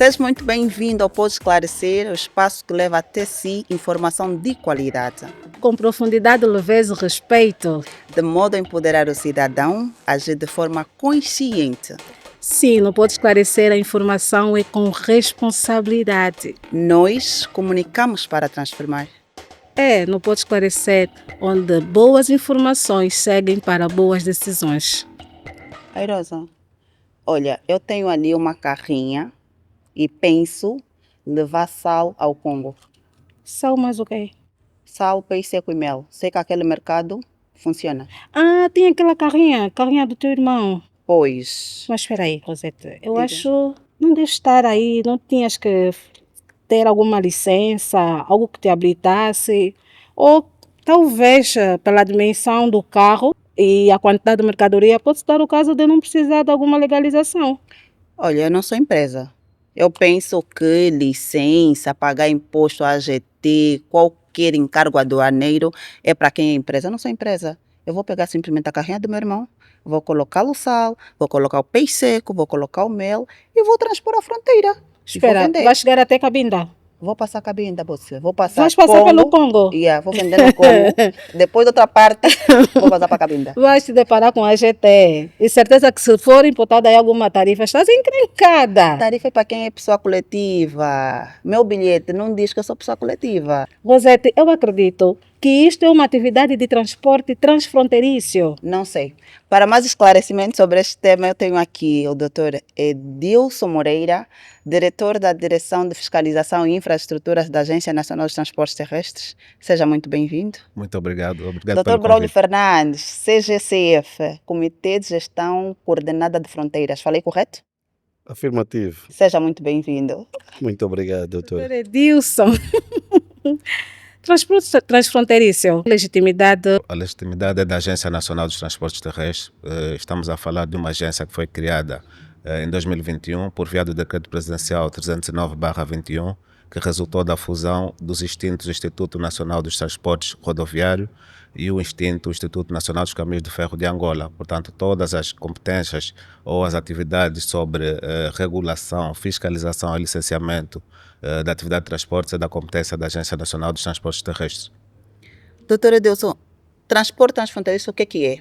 Seja muito bem-vindo ao Pode Esclarecer, o espaço que leva até si informação de qualidade, com profundidade, leveza e respeito, de modo a empoderar o cidadão a agir de forma consciente. Sim, não pode esclarecer a informação é com responsabilidade. Nós comunicamos para transformar. Não pode esclarecer, onde boas informações seguem para boas decisões. Airosa, olha, eu tenho ali uma carrinha e penso levar sal ao Congo. Sal mais o quê? Sal, peixe seco e mel. Sei que aquele mercado funciona. Tem aquela carrinha do teu irmão. Pois. Mas espera aí, Rosete, eu Diga. acho não deve estar aí, não tinhas que ter alguma licença, algo que te habilitasse, ou talvez pela dimensão do carro e a quantidade de mercadoria, pode-se dar o caso de não precisar de alguma legalização. Olha, eu não sou empresa. Eu penso que licença, pagar imposto AGT, qualquer encargo aduaneiro é para quem é empresa. Eu não sou empresa. Eu vou pegar simplesmente a carrinha do meu irmão, vou colocar o sal, vou colocar o peixe seco, vou colocar o mel e vou transpor a fronteira. Espera, vai chegar até Cabinda? Vou passar Cabinda, você. Vou passar Vais passar Congo, pelo Congo? Vou vender no Congo. Depois da outra parte, vou passar para Cabinda. Vais te deparar com a GT. E certeza que se for importada aí alguma tarifa, estás encrencada. Tarifa é para quem é pessoa coletiva. Meu bilhete não diz que eu sou pessoa coletiva. Rosete, eu acredito que isto é uma atividade de transporte transfronteiriço. Não sei. Para mais esclarecimentos sobre este tema, eu tenho aqui o Dr. Edilson Moreira, diretor da Direção de Fiscalização e Infraestruturas da Agência Nacional dos Transportes Terrestres. Seja muito bem-vindo. Muito obrigado. Dr. Braulio Fernandes, CGCF, Comitê de Gestão Coordenada de Fronteiras. Falei correto? Afirmativo. Seja muito bem-vindo. Muito obrigado, doutor. Dr. Edilson. Transporte transfronteiriço, legitimidade. A legitimidade é da Agência Nacional dos Transportes Terrestres. Estamos a falar de uma agência que foi criada em 2021 por via do Decreto Presidencial 309/21, que resultou da fusão dos extintos Instituto Nacional dos Transportes Rodoviário e o extinto Instituto Nacional dos Caminhos de Ferro de Angola. Portanto, todas as competências ou as atividades sobre regulação, fiscalização e licenciamento da atividade de transportes é da competência da Agência Nacional dos Transportes Terrestres. Doutor Edilson, transporte transfronteiriço o que é?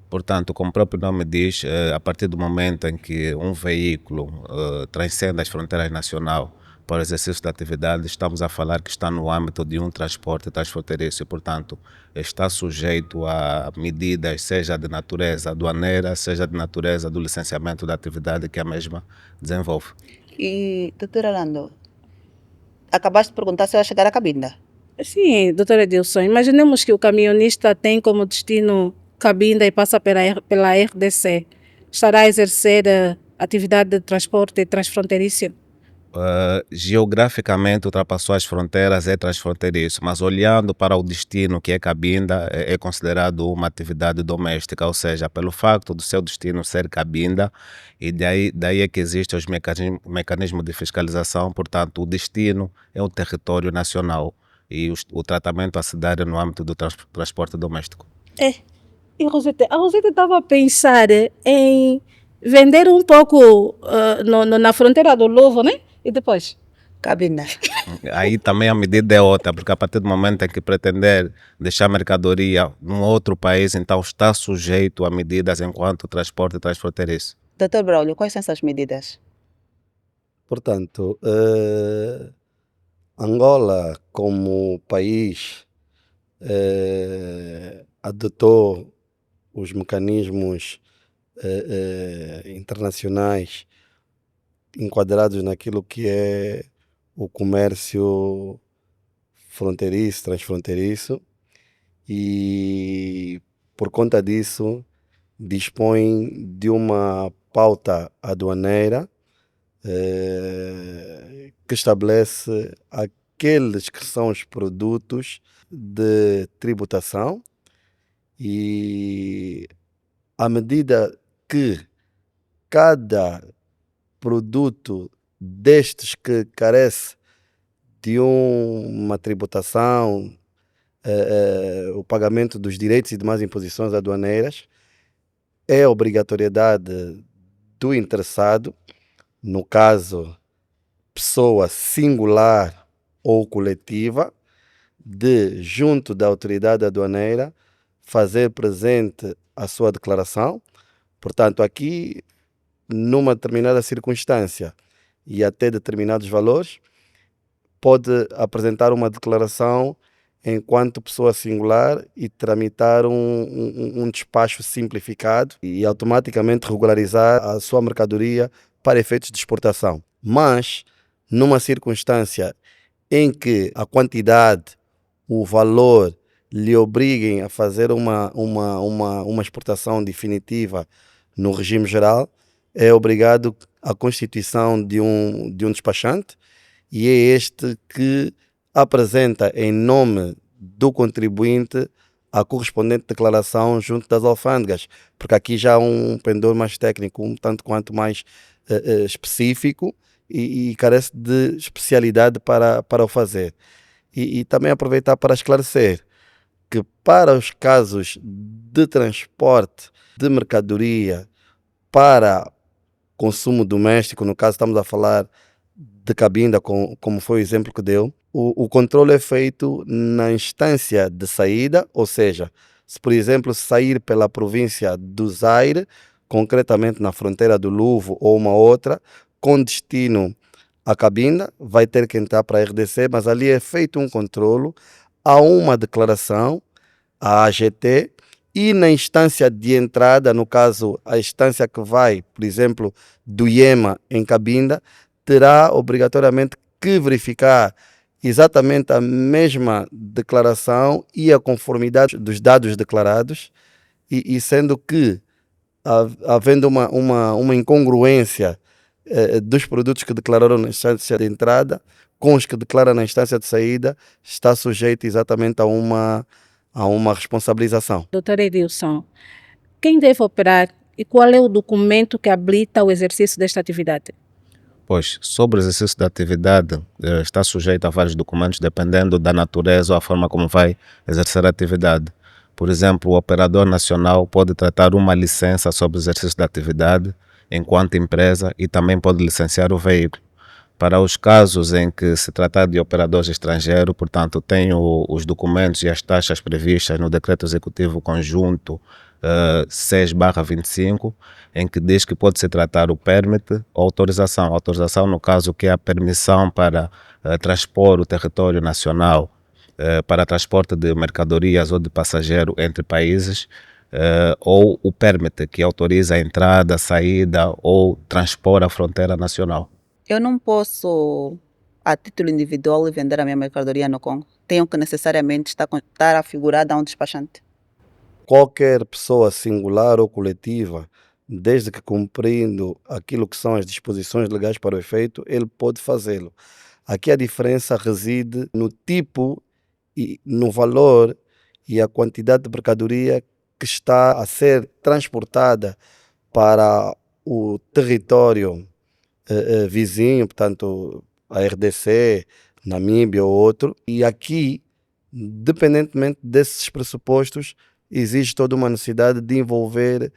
Portanto, como o próprio nome diz, a partir do momento em que um veículo transcende as fronteiras nacionais para o exercício da atividade, estamos a falar que está no âmbito de um transporte transfronteiriço e, portanto, está sujeito a medidas, seja de natureza aduaneira, seja de natureza do licenciamento da atividade que a mesma desenvolve. E, doutor Orlando, acabaste de perguntar se eu ia chegar a Cabinda. Sim, doutora Edilson, imaginemos que o caminhonista tem como destino Cabinda e passa pela RDC. Estará a exercer atividade de transporte transfronteiriço? Geograficamente ultrapassou as fronteiras, é transfronteiriço, mas olhando para o destino que é Cabinda, é considerado uma atividade doméstica, ou seja, pelo facto do seu destino ser Cabinda, e daí é que existem os mecanismos de fiscalização, portanto o destino é o território nacional e o tratamento a se dar é no âmbito do transporte doméstico. E a Rosete estava a pensar em vender um pouco na fronteira do Louvre, né? E depois? Cabinda. Aí também a medida é outra, porque a partir do momento em que pretender deixar mercadoria num outro país, então está sujeito a medidas enquanto transporte transfronteiriço. Doutor Braulio, quais são essas medidas? Portanto, Angola como país adotou os mecanismos internacionais enquadrados naquilo que é o comércio fronteiriço, transfronteiriço, e por conta disso dispõe de uma pauta aduaneira que estabelece aqueles que são os produtos de tributação, e à medida que cada produto destes que carece de uma tributação, o pagamento dos direitos e demais imposições aduaneiras, é obrigatoriedade do interessado, no caso pessoa singular ou coletiva de, junto da autoridade aduaneira, fazer presente a sua declaração. Portanto, aqui, numa determinada circunstância e até determinados valores, pode apresentar uma declaração enquanto pessoa singular e tramitar um despacho simplificado e automaticamente regularizar a sua mercadoria para efeitos de exportação. Mas, numa circunstância em que a quantidade, o valor lhe obriguem a fazer uma exportação definitiva no regime geral, é obrigado a constituição de um despachante, e é este que apresenta em nome do contribuinte a correspondente declaração junto das alfândegas, porque aqui já há um pendor mais técnico, um tanto quanto mais específico e carece de especialidade para o fazer. E também aproveitar para esclarecer que para os casos de transporte de mercadoria para consumo doméstico, no caso estamos a falar de cabinda, como foi o exemplo que deu, o controle é feito na instância de saída, ou seja, se por exemplo sair pela província do Zaire, concretamente na fronteira do Luvo ou uma outra, com destino à cabinda, vai ter que entrar para a RDC, mas ali é feito um controlo, há uma declaração, a AGT, e na instância de entrada, no caso a instância que vai, por exemplo, do IEMA em cabinda, terá obrigatoriamente que verificar exatamente a mesma declaração e a conformidade dos dados declarados, e sendo que, havendo uma incongruência dos produtos que declararam na instância de entrada com os que declaram na instância de saída, está sujeito exatamente a uma responsabilização. Doutor Edilson, quem deve operar e qual é o documento que habilita o exercício desta atividade? Pois, sobre o exercício da atividade, está sujeito a vários documentos, dependendo da natureza ou a forma como vai exercer a atividade. Por exemplo, o operador nacional pode tratar uma licença sobre o exercício da atividade enquanto empresa e também pode licenciar o veículo. Para os casos em que se tratar de operadores estrangeiros, portanto, tem os documentos e as taxas previstas no Decreto Executivo Conjunto 6/25, em que diz que pode se tratar o permit ou autorização. Autorização, no caso, que é a permissão para transpor o território nacional para transporte de mercadorias ou de passageiro entre países, ou o permit, que autoriza a entrada, saída ou transpor a fronteira nacional. Eu não posso, a título individual, vender a minha mercadoria no Congo. Tenho que necessariamente estar afigurada a um despachante. Qualquer pessoa singular ou coletiva, desde que cumprindo aquilo que são as disposições legais para o efeito, ele pode fazê-lo. Aqui a diferença reside no tipo e no valor e a quantidade de mercadoria que está a ser transportada para o território vizinho, portanto a RDC, Namíbia ou outro, e aqui, dependentemente desses pressupostos, existe toda uma necessidade de envolver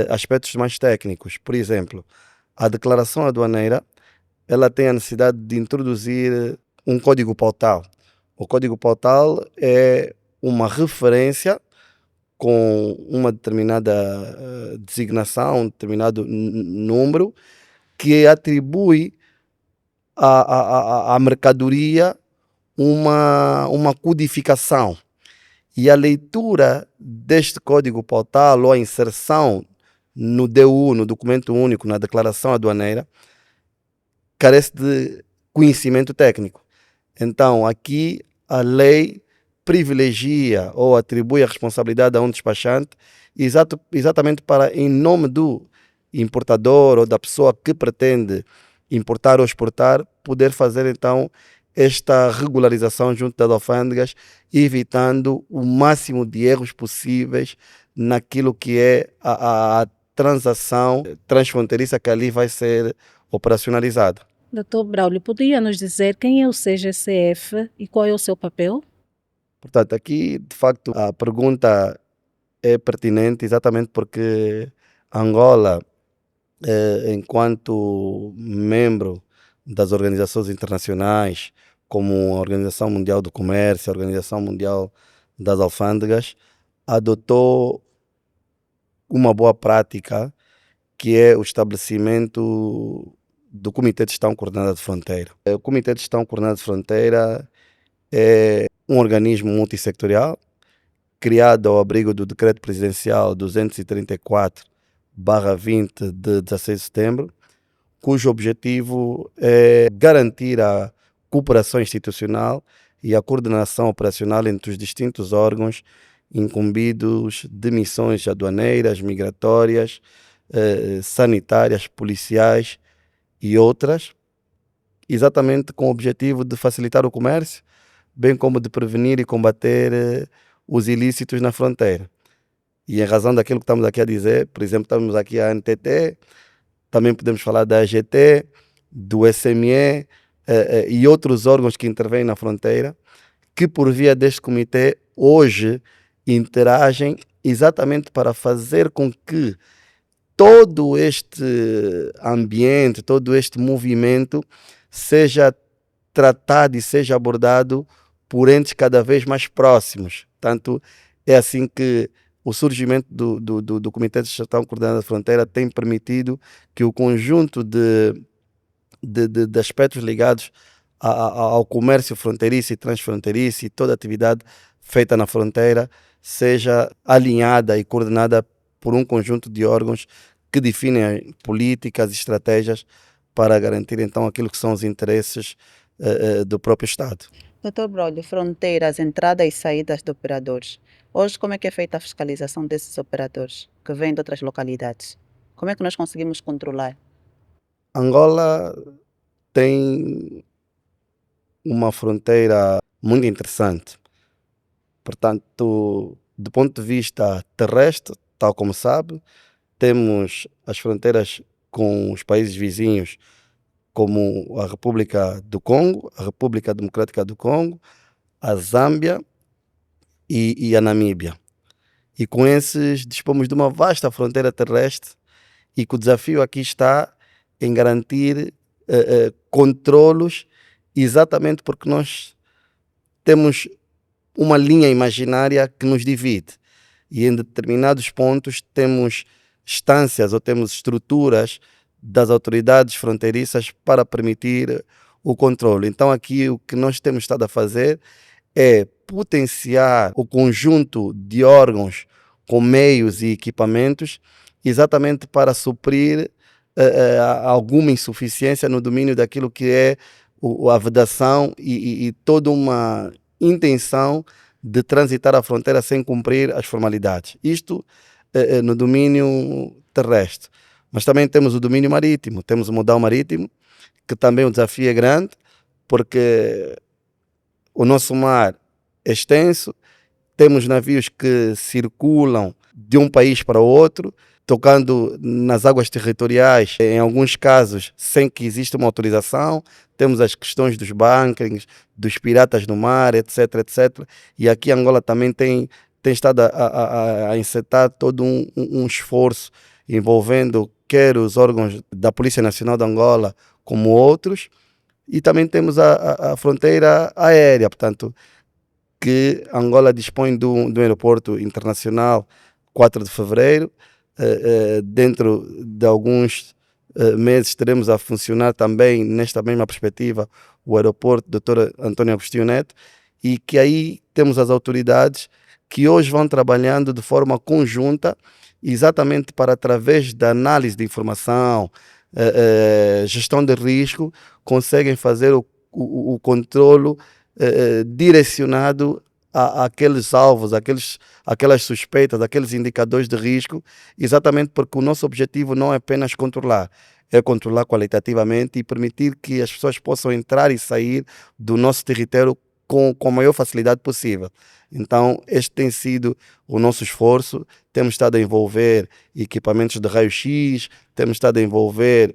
aspectos mais técnicos. Por exemplo, a declaração aduaneira, ela tem a necessidade de introduzir um código pautal. O código pautal é uma referência com uma determinada designação, um determinado número, que atribui à mercadoria uma codificação. E a leitura deste código pautal ou a inserção no DU, no documento único, na declaração aduaneira, carece de conhecimento técnico. Então, aqui a lei privilegia ou atribui a responsabilidade a um despachante exatamente para, em nome do importador ou da pessoa que pretende importar ou exportar, poder fazer então esta regularização junto das alfândegas, evitando o máximo de erros possíveis naquilo que é a transação transfronteiriça que ali vai ser operacionalizada. Doutor Braulio, podia nos dizer quem é o CGCF e qual é o seu papel? Portanto, aqui de facto a pergunta é pertinente exatamente porque Angola, enquanto membro das organizações internacionais, como a Organização Mundial do Comércio, a Organização Mundial das Alfândegas, adotou uma boa prática, que é o estabelecimento do Comitê de Gestão Coordenada de Fronteira. O Comitê de Gestão Coordenada de Fronteira é um organismo multissectorial criado ao abrigo do Decreto Presidencial 234/20 de 16 de setembro, cujo objetivo é garantir a cooperação institucional e a coordenação operacional entre os distintos órgãos incumbidos de missões aduaneiras, migratórias, sanitárias, policiais e outras, exatamente com o objetivo de facilitar o comércio, bem como de prevenir e combater os ilícitos na fronteira. E em razão daquilo que estamos aqui a dizer, por exemplo, estamos aqui a NTT, também podemos falar da AGT, do SME e outros órgãos que intervêm na fronteira, que por via deste comitê hoje interagem exatamente para fazer com que todo este ambiente, todo este movimento seja tratado e seja abordado por entes cada vez mais próximos. Tanto é assim que o surgimento do Comitê de Gestão Coordenada da Fronteira tem permitido que o conjunto de aspectos ligados ao comércio fronteiriço e transfronteiriço e toda atividade feita na fronteira seja alinhada e coordenada por um conjunto de órgãos que definem políticas e estratégias para garantir então aquilo que são os interesses do próprio Estado. Doutor Brolio, fronteiras, entradas e saídas de operadores. Hoje, como é que é feita a fiscalização desses operadores que vêm de outras localidades? Como é que nós conseguimos controlar? Angola tem uma fronteira muito interessante. Portanto, do ponto de vista terrestre, tal como sabe, temos as fronteiras com os países vizinhos, como a República do Congo, a República Democrática do Congo, a Zâmbia e a Namíbia. E com esses dispomos de uma vasta fronteira terrestre e que o desafio aqui está em garantir controlos, exatamente porque nós temos uma linha imaginária que nos divide e em determinados pontos temos instâncias ou temos estruturas das autoridades fronteiriças para permitir o controle. Então aqui o que nós temos estado a fazer é potenciar o conjunto de órgãos com meios e equipamentos exatamente para suprir alguma insuficiência no domínio daquilo que é a vedação e toda uma intenção de transitar a fronteira sem cumprir as formalidades. Isto no domínio terrestre. Mas também temos o domínio marítimo, temos o modal marítimo, que também o desafio é grande, porque o nosso mar é extenso, temos navios que circulam de um país para outro, tocando nas águas territoriais, em alguns casos sem que exista uma autorização. Temos as questões dos bunkerings, dos piratas no mar, etc, etc. E aqui Angola também tem estado a encetar todo um esforço envolvendo quer os órgãos da Polícia Nacional de Angola como outros. E também temos a fronteira aérea, portanto, que Angola dispõe de um aeroporto internacional 4 de fevereiro. Dentro de alguns meses teremos a funcionar também, nesta mesma perspectiva, o aeroporto Dr. António Agostinho Neto, e que aí temos as autoridades que hoje vão trabalhando de forma conjunta, exatamente para, através da análise de informação, gestão de risco, conseguem fazer o controlo direcionado àqueles alvos, aquelas suspeitas, aqueles indicadores de risco, exatamente porque o nosso objetivo não é apenas controlar, é controlar qualitativamente e permitir que as pessoas possam entrar e sair do nosso território com a maior facilidade possível. Então, este tem sido o nosso esforço. Temos estado a envolver equipamentos de raio-x, temos estado a envolver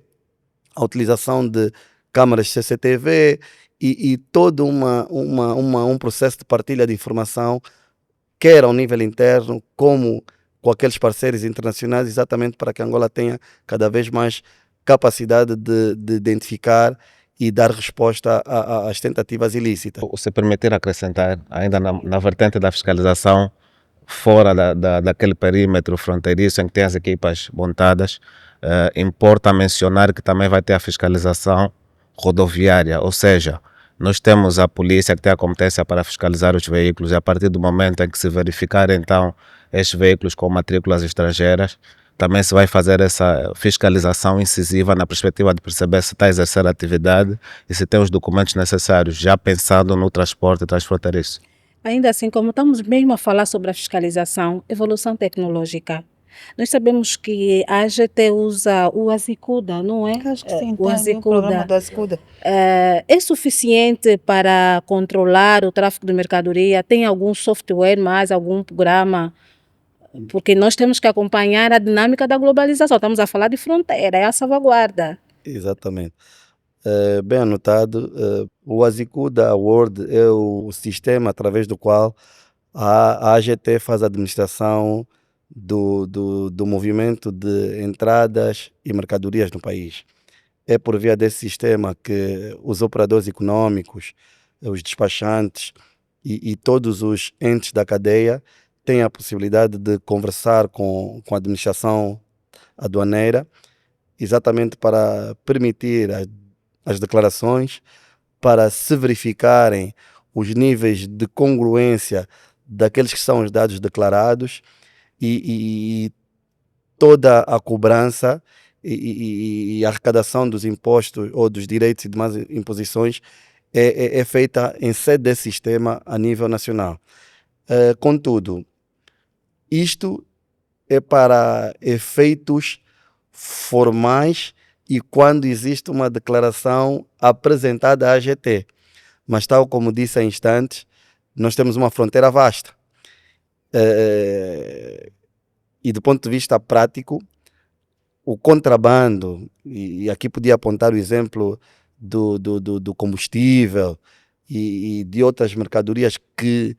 a utilização de câmaras CCTV e todo um processo de partilha de informação, quer ao nível interno, como com aqueles parceiros internacionais, exatamente para que Angola tenha cada vez mais capacidade de identificar e dar resposta às tentativas ilícitas. Se permitir acrescentar, ainda na vertente da fiscalização, fora daquele perímetro fronteiriço em que tem as equipas montadas, importa mencionar que também vai ter a fiscalização rodoviária, ou seja, nós temos a polícia que tem a competência para fiscalizar os veículos e a partir do momento em que se verificar então estes veículos com matrículas estrangeiras, também se vai fazer essa fiscalização incisiva na perspectiva de perceber se está a exercer a atividade e se tem os documentos necessários, já pensando no transporte transfronteiriço. Ainda assim, como estamos mesmo a falar sobre a fiscalização, evolução tecnológica, nós sabemos que a AGT usa o Azicuda, não é? Acho que sim, O tem ali um programa Azicuda. do Azicuda. É suficiente para controlar o tráfego de mercadoria? Tem algum software mais, algum programa? Porque nós temos que acompanhar a dinâmica da globalização. Estamos a falar de fronteira, é a salvaguarda. Exatamente. Bem anotado, o Azicuda World é o sistema através do qual a AGT faz a administração do movimento de entradas e mercadorias no país. É por via desse sistema que os operadores econômicos, os despachantes e todos os entes da cadeia têm a possibilidade de conversar com a administração aduaneira, exatamente para permitir as declarações, para se verificarem os níveis de congruência daqueles que são os dados declarados e toda a cobrança e a arrecadação dos impostos ou dos direitos e demais imposições é feita em sede desse sistema a nível nacional. Contudo, isto é para efeitos formais e quando existe uma declaração apresentada à AGT. Mas tal como disse há instantes, nós temos uma fronteira vasta. E do ponto de vista prático, o contrabando, e aqui podia apontar o exemplo do combustível e de outras mercadorias que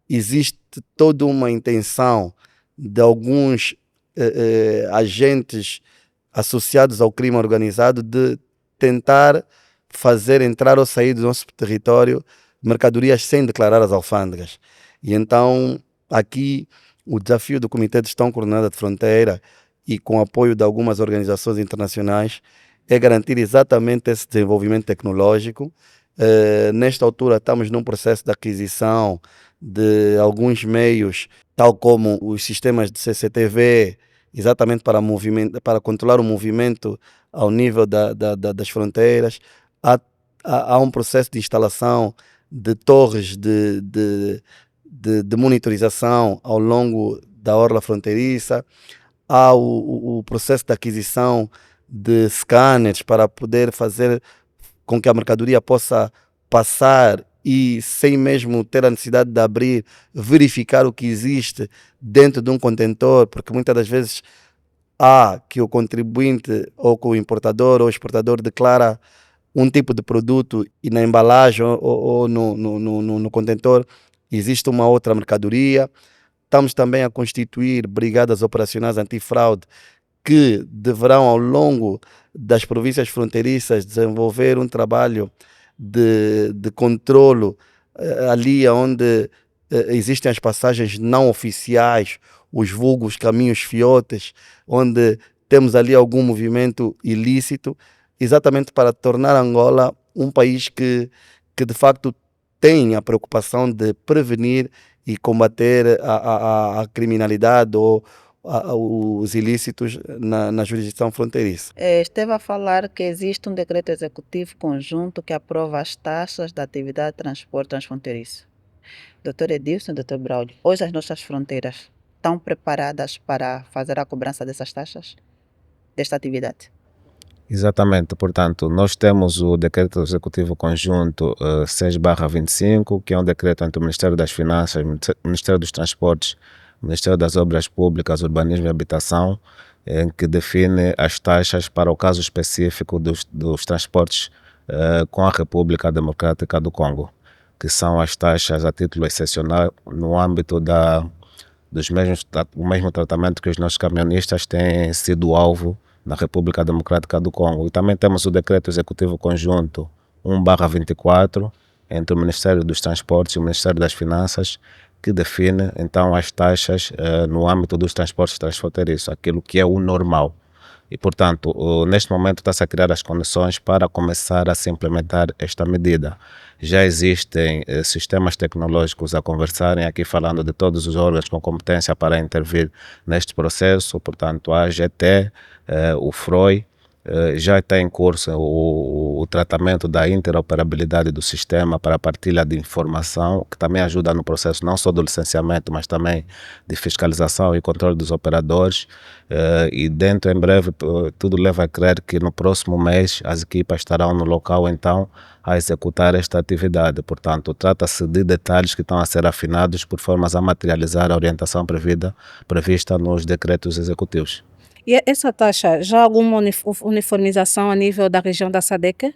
existe toda uma intenção de alguns agentes associados ao crime organizado de tentar fazer entrar ou sair do nosso território mercadorias sem declarar as alfândegas. E então aqui o desafio do Comitê de Gestão Coordenada de Fronteira e com o apoio de algumas organizações internacionais é garantir exatamente esse desenvolvimento tecnológico. Nesta altura estamos num processo de aquisição de alguns meios, tal como os sistemas de CCTV, exatamente para controlar o movimento ao nível das fronteiras. Há um processo de instalação de torres de monitorização ao longo da orla fronteiriça. Há o processo de aquisição de scanners para poder fazer com que a mercadoria possa passar e sem mesmo ter a necessidade de abrir, verificar o que existe dentro de um contentor, porque muitas das vezes há que o contribuinte ou que o importador ou exportador declara um tipo de produto e na embalagem ou no contentor existe uma outra mercadoria. Estamos também a constituir brigadas operacionais antifraude que deverão, ao longo das províncias fronteiriças, desenvolver um trabalho de controlo ali onde existem as passagens não oficiais, os vulgos caminhos fiotes, onde temos ali algum movimento ilícito, exatamente para tornar Angola um país que de facto tem a preocupação de prevenir e combater a criminalidade ou os ilícitos na jurisdição fronteiriça. Esteve a falar que existe um decreto executivo conjunto que aprova as taxas da atividade de transporte transfronteiriço. Dr. Edilson e Dr. Braulio, hoje as nossas fronteiras estão preparadas para fazer a cobrança dessas taxas, desta atividade? Exatamente, portanto, nós temos o Decreto Executivo Conjunto 6/25, que é um decreto entre o Ministério das Finanças, o Ministério dos Transportes, o Ministério das Obras Públicas, Urbanismo e Habitação, em que define as taxas para o caso específico dos transportes com a República Democrática do Congo, que são as taxas a título excepcional no âmbito do mesmo tratamento que os nossos caminhonistas têm sido alvo na República Democrática do Congo. E também temos o Decreto Executivo Conjunto 1/24 entre o Ministério dos Transportes e o Ministério das Finanças, que define então as taxas no âmbito dos transportes transfronteiriços, aquilo que é o normal. E, portanto, neste momento está-se a criar as condições para começar a se implementar esta medida. Já existem sistemas tecnológicos a conversarem, aqui falando de todos os órgãos com competência para intervir neste processo, portanto, a AGT, o FROI, já está em curso o tratamento da interoperabilidade do sistema para a partilha de informação, que também ajuda no processo não só do licenciamento, mas também de fiscalização e controle dos operadores. E dentro, em breve, tudo leva a crer que no próximo mês as equipas estarão no local então a executar esta atividade. Portanto, trata-se de detalhes que estão a ser afinados por formas a materializar a orientação prevista nos decretos executivos. E essa taxa, já há alguma uniformização a nível da região da SADC?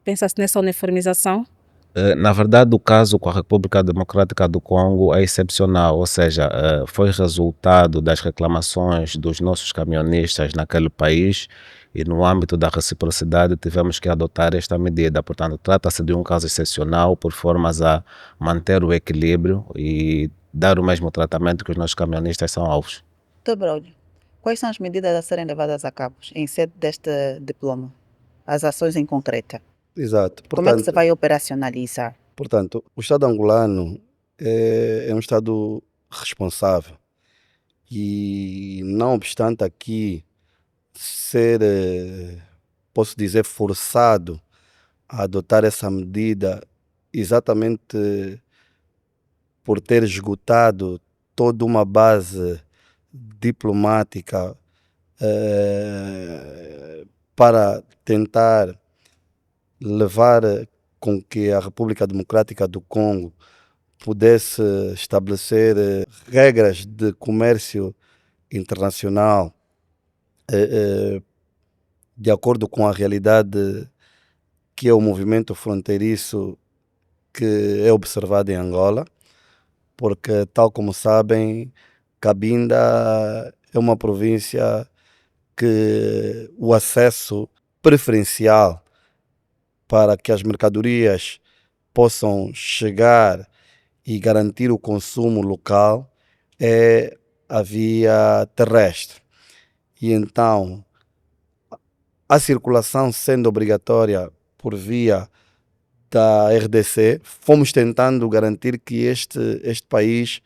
Pensa-se nessa uniformização? Na verdade, o caso com a República Democrática do Congo é excepcional, ou seja, foi resultado das reclamações dos nossos caminhonistas naquele país e no âmbito da reciprocidade tivemos que adotar esta medida. Portanto, trata-se de um caso excepcional por formas a manter o equilíbrio e dar o mesmo tratamento que os nossos caminhonistas são alvos. Doutor Braulio, quais são as medidas a serem levadas a cabo em sede deste diploma? As ações em concreto. Exato. Como é que se vai operacionalizar? Portanto, o Estado angolano é um Estado responsável e, não obstante aqui ser, posso dizer, forçado a adotar essa medida exatamente por ter esgotado toda uma base diplomática para tentar levar com que a República Democrática do Congo pudesse estabelecer regras de comércio internacional de acordo com a realidade que é o movimento fronteiriço que é observado em Angola, porque, tal como sabem, Cabinda é uma província que o acesso preferencial para que as mercadorias possam chegar e garantir o consumo local é a via terrestre. E então, a circulação sendo obrigatória por via da RDC, fomos tentando garantir que este país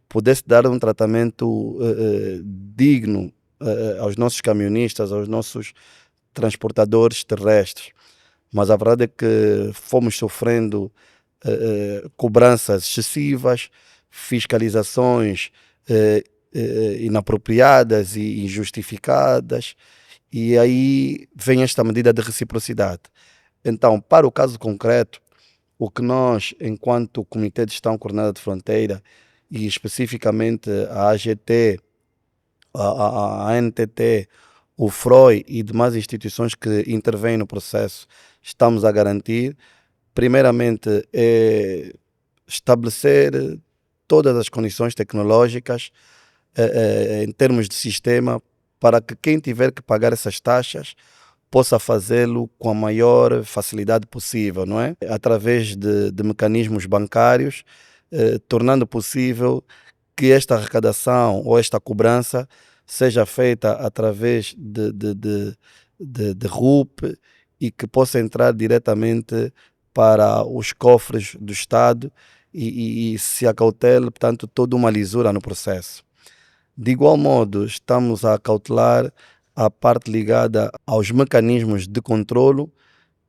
pudesse dar um tratamento digno aos nossos camionistas, aos nossos transportadores terrestres. Mas a verdade é que fomos sofrendo cobranças excessivas, fiscalizações inapropriadas e injustificadas, e aí vem esta medida de reciprocidade. Então, para o caso concreto, o que nós, enquanto Comitê de Gestão Coordenada de Fronteira, e especificamente a AGT, a NTT, o FROI e demais instituições que intervêm no processo, estamos a garantir, primeiramente, é estabelecer todas as condições tecnológicas em termos de sistema para que quem tiver que pagar essas taxas possa fazê-lo com a maior facilidade possível, não é? Através de mecanismos bancários, tornando possível que esta arrecadação ou esta cobrança seja feita através de RUP e que possa entrar diretamente para os cofres do Estado e se acautele, portanto, toda uma lisura no processo. De igual modo, estamos a acautelar a parte ligada aos mecanismos de controlo,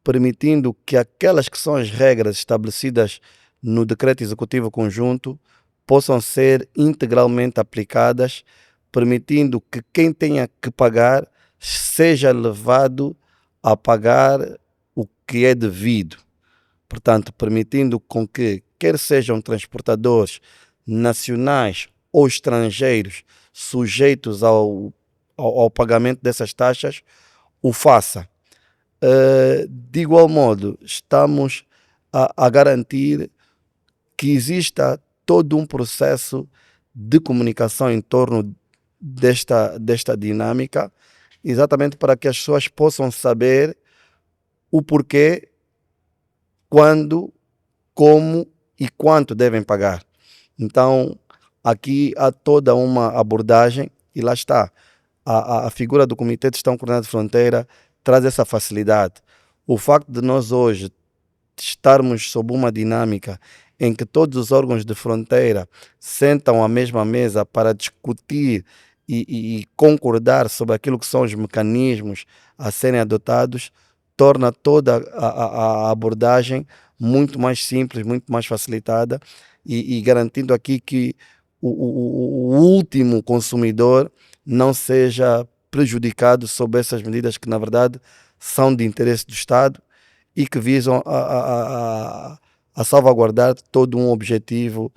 permitindo que aquelas que são as regras estabelecidas no Decreto Executivo Conjunto possam ser integralmente aplicadas, permitindo que quem tenha que pagar seja levado a pagar o que é devido. Portanto, permitindo com que, quer sejam transportadores nacionais ou estrangeiros sujeitos ao pagamento dessas taxas, o faça. De igual modo, estamos a garantir que exista todo um processo de comunicação em torno desta dinâmica, exatamente para que as pessoas possam saber o porquê quando, como e quanto devem pagar. Então, aqui há toda uma abordagem e lá está. A figura do Comitê de Gestão Coordenada de Fronteira traz essa facilidade. O facto de nós hoje estarmos sob uma dinâmica em que todos os órgãos de fronteira sentam à mesma mesa para discutir e concordar sobre aquilo que são os mecanismos a serem adotados, torna toda a abordagem muito mais simples, muito mais facilitada e garantindo aqui que o último consumidor não seja prejudicado sob essas medidas que, na verdade, são de interesse do Estado e que visam a salvaguardar todo um objetivo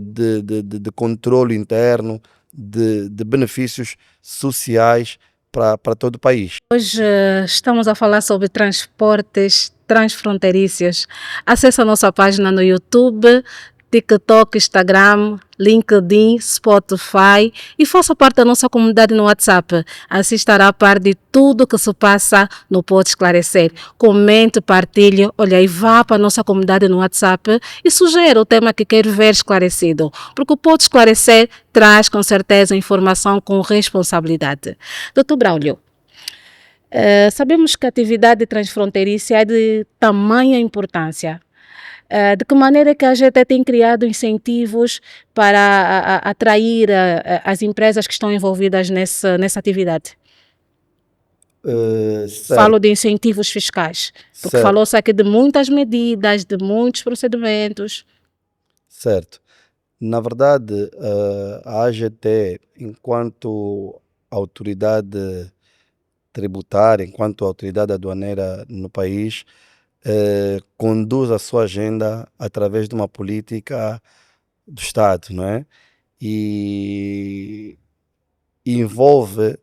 de controle interno, de benefícios sociais para todo o país. Hoje estamos a falar sobre transportes transfronteiriços. Acesse a nossa página no YouTube, TikTok, Instagram, LinkedIn, Spotify e faça parte da nossa comunidade no WhatsApp. Assim estará a par de tudo que se passa no Pode Esclarecer. Comente, partilhe, olha e vá para a nossa comunidade no WhatsApp e sugere o tema que quer ver esclarecido. Porque o Pode Esclarecer traz com certeza informação com responsabilidade. Dr. Braulio, sabemos que a atividade transfronteiriça é de tamanha importância. De que maneira que a GT tem criado incentivos para atrair as empresas que estão envolvidas nessa atividade? Falo de incentivos fiscais, porque falou-se aqui de muitas medidas, de muitos procedimentos. Certo. Na verdade, a AGT, enquanto autoridade tributária, enquanto autoridade aduaneira no país, conduz a sua agenda através de uma política do Estado, não é? E envolve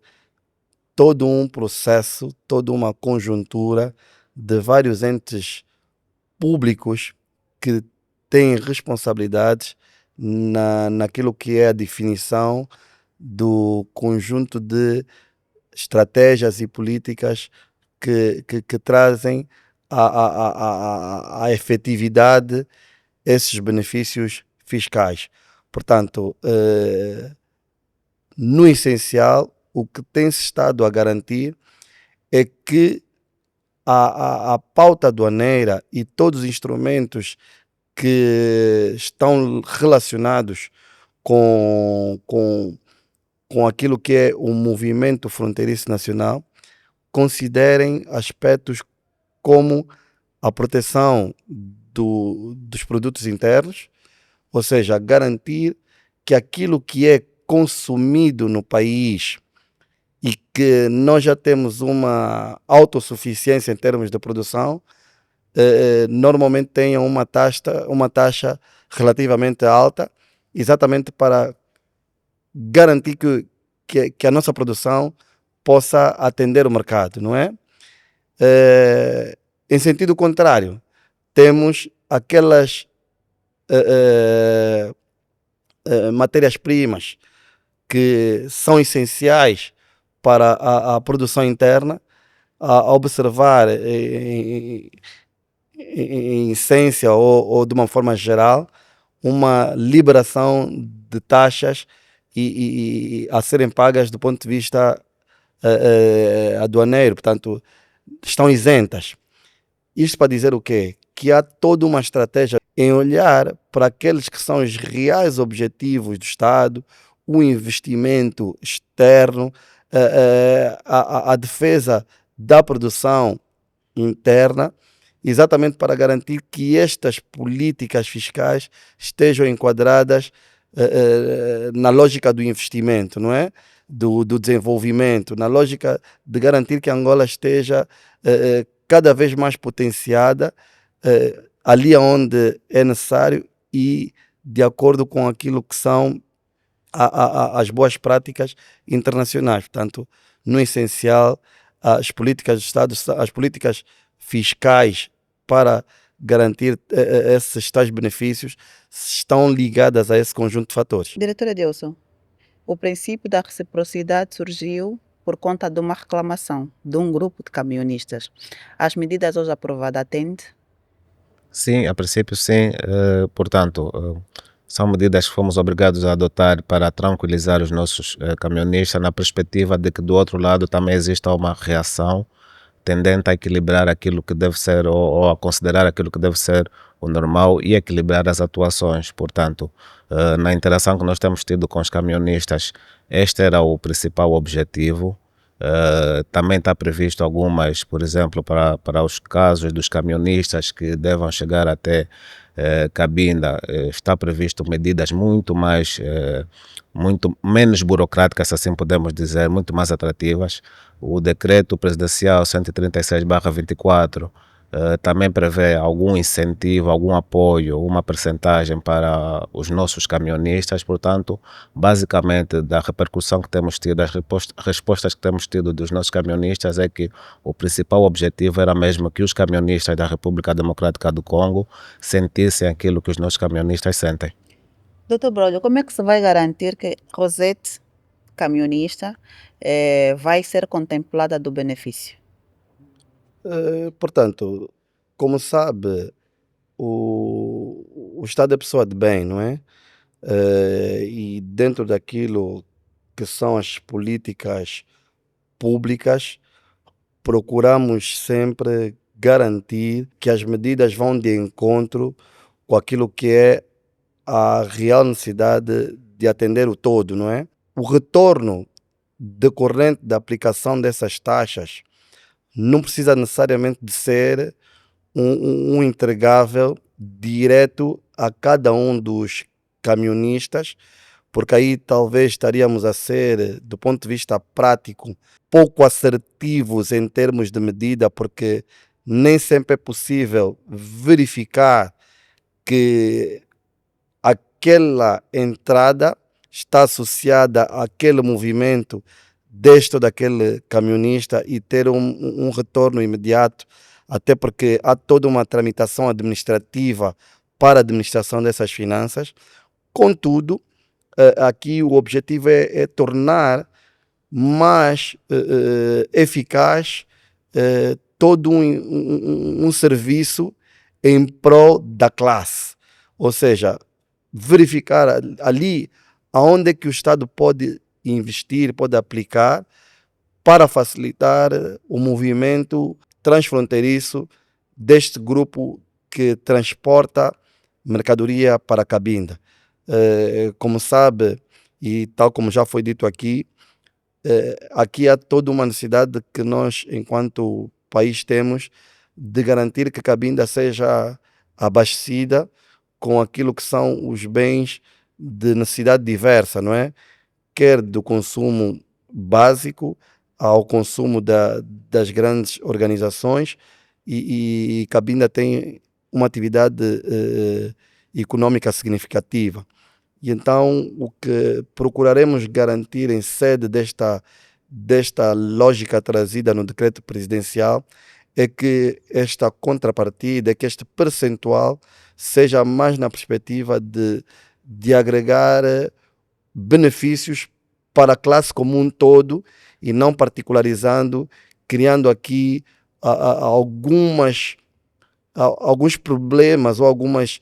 todo um processo, toda uma conjuntura de vários entes públicos que têm responsabilidades naquilo que é a definição do conjunto de estratégias e políticas que trazem a efetividade esses benefícios fiscais. Portanto, no essencial, o que tem-se estado a garantir é que a pauta aduaneira e todos os instrumentos que estão relacionados com aquilo que é o movimento fronteiriço nacional considerem aspectos como a proteção dos produtos internos, ou seja, garantir que aquilo que é consumido no país e que nós já temos uma autossuficiência em termos de produção, normalmente tenham uma taxa relativamente alta, exatamente para garantir que a nossa produção possa atender o mercado, não é? Em sentido contrário, temos aquelas matérias-primas que são essenciais para a produção interna, a observar em essência ou de uma forma geral uma liberação de taxas e a serem pagas do ponto de vista aduaneiro, portanto estão isentas. Isto para dizer o quê? Que há toda uma estratégia em olhar para aqueles que são os reais objetivos do Estado, o investimento externo, a defesa da produção interna, exatamente para garantir que estas políticas fiscais estejam enquadradas na lógica do investimento, não é? Do desenvolvimento, na lógica de garantir que Angola esteja cada vez mais potenciada ali onde é necessário e de acordo com aquilo que são as boas práticas internacionais. Portanto, no essencial, as políticas de Estado, as políticas fiscais para garantir esses tais benefícios estão ligadas a esse conjunto de fatores. Diretora Edilson, o princípio da reciprocidade surgiu por conta de uma reclamação de um grupo de caminhonistas. As medidas hoje aprovadas atendem? Sim, a princípio sim. Portanto, são medidas que fomos obrigados a adotar para tranquilizar os nossos caminhonistas, na perspectiva de que do outro lado também exista uma reação tendente a equilibrar aquilo que deve ser, ou a considerar aquilo que deve ser o normal e equilibrar as atuações. Portanto, na interação que nós temos tido com os camionistas, este era o principal objetivo. Também está previsto algumas, por exemplo, para os casos dos camionistas que devam chegar até Cabinda, está previsto medidas muito menos burocráticas, se assim podemos dizer, muito mais atrativas. O decreto presidencial 136/24 também prevê algum incentivo, algum apoio, uma percentagem para os nossos camionistas. Portanto, basicamente, da repercussão que temos tido, as respostas que temos tido dos nossos camionistas é que o principal objetivo era mesmo que os camionistas da República Democrática do Congo sentissem aquilo que os nossos camionistas sentem. Doutor Brolio, como é que se vai garantir que Rosette, camionista, vai ser contemplada do benefício? Portanto, como sabe, o Estado é pessoa de bem, não é? E dentro daquilo que são as políticas públicas, procuramos sempre garantir que as medidas vão de encontro com aquilo que é a real necessidade de atender o todo, não é? O retorno decorrente da aplicação dessas taxas não precisa necessariamente de ser um entregável direto a cada um dos camionistas, porque aí talvez estaríamos a ser, do ponto de vista prático, pouco assertivos em termos de medida, porque nem sempre é possível verificar que aquela entrada está associada àquele movimento deste ou daquele camionista e ter um retorno imediato, até porque há toda uma tramitação administrativa para a administração dessas finanças. Contudo, aqui o objetivo é tornar mais eficaz todo um serviço em prol da classe, ou seja, verificar ali aonde é que o Estado pode investir, pode aplicar para facilitar o movimento transfronteiriço deste grupo que transporta mercadoria para Cabinda. Como sabe, e tal como já foi dito aqui, aqui há toda uma necessidade que nós, enquanto país, temos de garantir que Cabinda seja abastecida com aquilo que são os bens de necessidade diversa, não é? Quer do consumo básico ao consumo das grandes organizações, e Cabinda tem uma atividade econômica significativa. E então o que procuraremos garantir em sede desta lógica trazida no decreto presidencial é que esta contrapartida, que este percentual seja mais na perspectiva de agregar benefícios para a classe como um todo e não particularizando, criando aqui alguns problemas ou algumas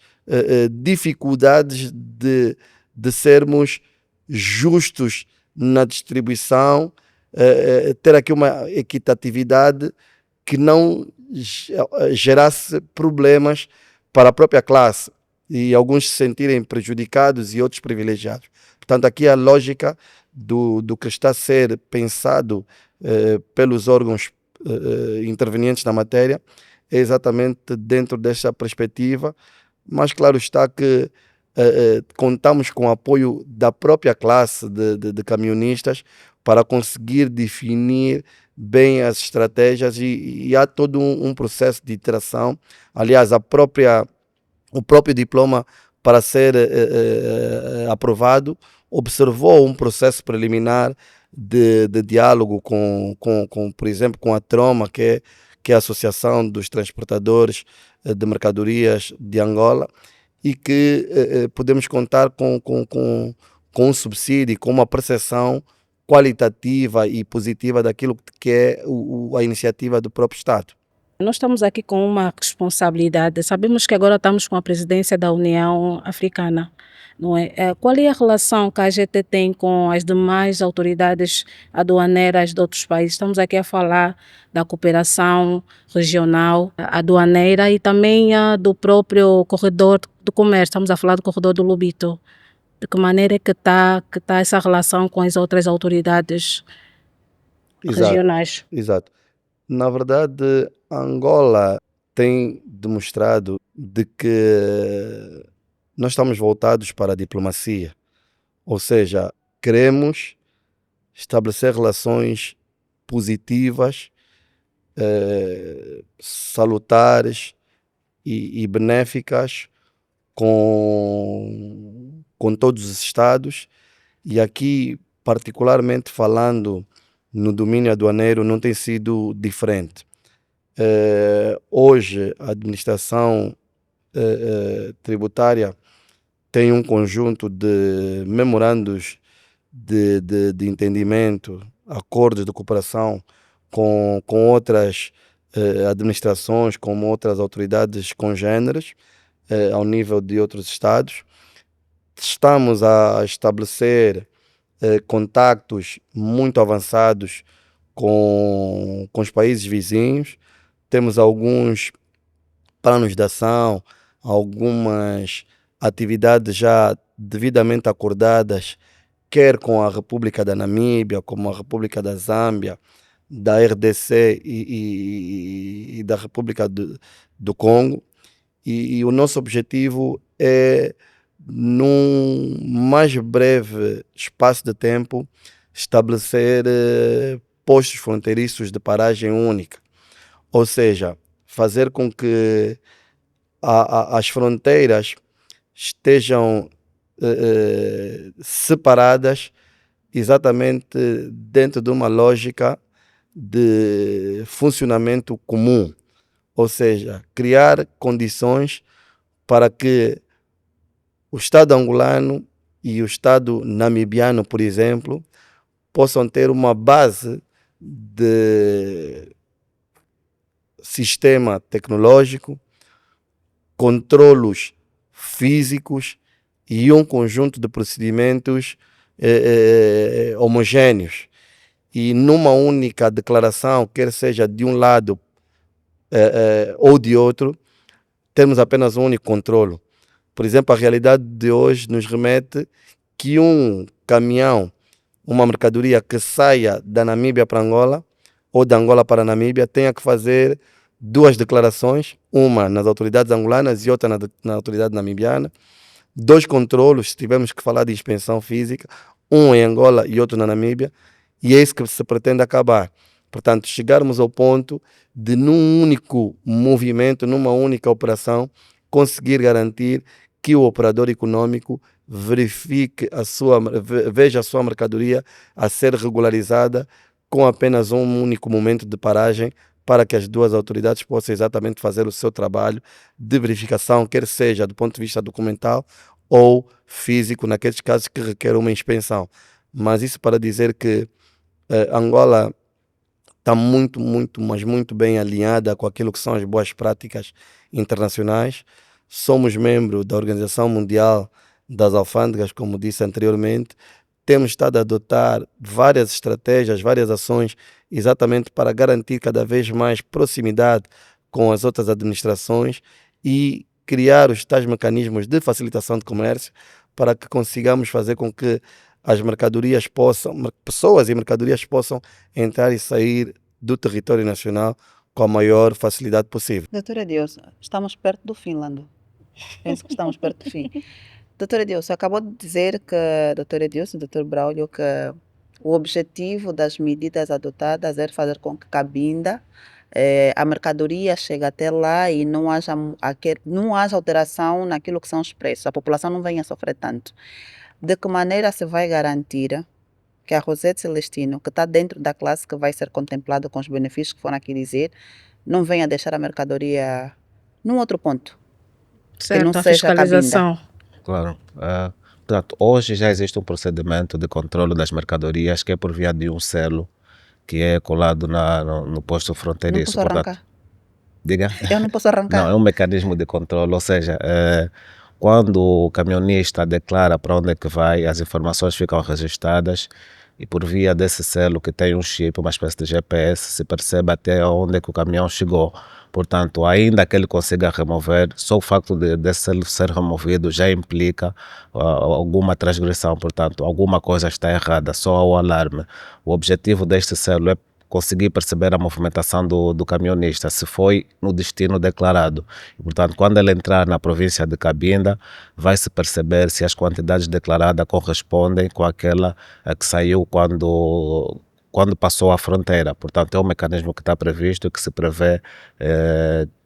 dificuldades de sermos justos na distribuição, ter aqui uma equitatividade que não gerasse problemas para a própria classe e alguns se sentirem prejudicados e outros privilegiados. Portanto, aqui a lógica do que está a ser pensado pelos órgãos intervenientes na matéria é exatamente dentro dessa perspectiva, mas claro está que contamos com o apoio da própria classe de camionistas para conseguir definir bem as estratégias e há todo um processo de iteração. Aliás, o próprio diploma para ser aprovado observou um processo preliminar de diálogo por exemplo, com a Troma, que é a Associação dos Transportadores de Mercadorias de Angola, e que podemos contar com um subsídio, com uma percepção qualitativa e positiva daquilo que é a iniciativa do próprio Estado. Nós estamos aqui com uma responsabilidade. Sabemos que agora estamos com a presidência da União Africana, não é? Qual é a relação que a AGT tem com as demais autoridades aduaneiras de outros países? Estamos aqui a falar da cooperação regional aduaneira e também do próprio corredor do comércio. Estamos a falar do corredor do Lobito. De que maneira é que está essa relação com as outras autoridades regionais? Exato. Na verdade, Angola tem demonstrado de que nós estamos voltados para a diplomacia, ou seja, queremos estabelecer relações positivas, salutares e benéficas com todos os estados, e aqui, particularmente falando no domínio aduaneiro, não tem sido diferente. Hoje, a administração tributária tem um conjunto de memorandos de entendimento, acordos de cooperação com outras administrações, com outras autoridades congêneres, ao nível de outros estados. Estamos a estabelecer contactos muito avançados com os países vizinhos. Temos alguns planos de ação, algumas atividades já devidamente acordadas, quer com a República da Namíbia, como a República da Zâmbia, da RDC e da República do Congo. E o nosso objetivo é, num mais breve espaço de tempo, estabelecer postos fronteiriços de paragem única, ou seja, fazer com que as fronteiras estejam separadas exatamente dentro de uma lógica de funcionamento comum, ou seja, criar condições para que o Estado angolano e o Estado namibiano, por exemplo, possam ter uma base de sistema tecnológico, controlos físicos e um conjunto de procedimentos homogêneos. E numa única declaração, quer seja de um lado ou de outro, temos apenas um único controlo. Por exemplo, a realidade de hoje nos remete que um caminhão, uma mercadoria que saia da Namíbia para Angola ou da Angola para a Namíbia, tenha que fazer duas declarações, uma nas autoridades angolanas e outra na autoridade namibiana, dois controlos, se tivermos que falar de inspeção física, um em Angola e outro na Namíbia, e é isso que se pretende acabar. Portanto, chegarmos ao ponto de, num único movimento, numa única operação, conseguir garantir que o operador econômico verifique veja a sua mercadoria a ser regularizada com apenas um único momento de paragem, para que as duas autoridades possam exatamente fazer o seu trabalho de verificação, quer seja do ponto de vista documental ou físico, naqueles casos que requerem uma inspeção. Mas isso para dizer que Angola está muito, mas muito bem alinhada com aquilo que são as boas práticas internacionais. Somos membro da Organização Mundial das Alfândegas, como disse anteriormente. Temos estado a adotar várias estratégias, várias ações, exatamente para garantir cada vez mais proximidade com as outras administrações e criar os tais mecanismos de facilitação de comércio para que consigamos fazer com que as mercadorias pessoas e mercadorias possam entrar e sair do território nacional com a maior facilidade possível. Doutora Edilson, estamos perto do fim, Lando. Penso que estamos perto do fim. Doutora Edilson, acabou de dizer que, doutora Edilson, doutor Braulio, que o objetivo das medidas adotadas é fazer com que Cabinda, a mercadoria chegue até lá e não haja alteração naquilo que são os preços, a população não venha sofrer tanto. De que maneira se vai garantir que a Rosete Celestino, que está dentro da classe que vai ser contemplada com os benefícios que foram aqui dizer, não venha deixar a mercadoria num outro ponto? Certo, que não a seja fiscalização. Cabinda. Claro. Portanto, hoje já existe um procedimento de controle das mercadorias que é por via de um selo que é colado no posto Não fronteiriço. posso Portanto, arrancar. Diga. Eu não posso Não, arrancar. é um mecanismo de controle, ou seja, quando o caminhonista declara para onde é que vai, as informações ficam registradas e por via desse selo que tem um chip, uma espécie de GPS, se percebe até onde é que o caminhão chegou. Portanto, ainda que ele consiga remover, só o facto desse selo ser removido já implica alguma transgressão, portanto, alguma coisa está errada, só o alarme. O objetivo deste selo é conseguir perceber a movimentação do caminhonista, se foi no destino declarado. E, portanto, quando ele entrar na província de Cabinda, vai-se perceber se as quantidades declaradas correspondem com aquela que saiu quando passou a fronteira. Portanto, é um mecanismo que está previsto, que se prevê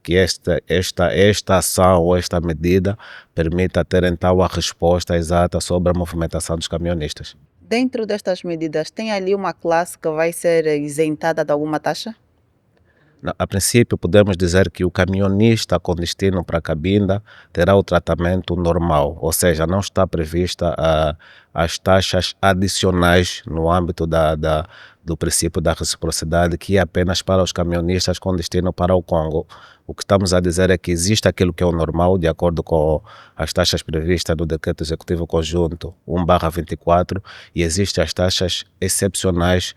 que esta ação ou esta medida permita ter então a resposta exata sobre a movimentação dos caminhonistas. Dentro destas medidas, tem ali uma classe que vai ser isentada de alguma taxa? A princípio, podemos dizer que o caminhonista com destino para Cabinda terá o tratamento normal, ou seja, não está prevista as taxas adicionais no âmbito do princípio da reciprocidade, que é apenas para os caminhonistas com destino para o Congo. O que estamos a dizer é que existe aquilo que é o normal, de acordo com as taxas previstas no Decreto Executivo Conjunto 1/24, e existem as taxas excepcionais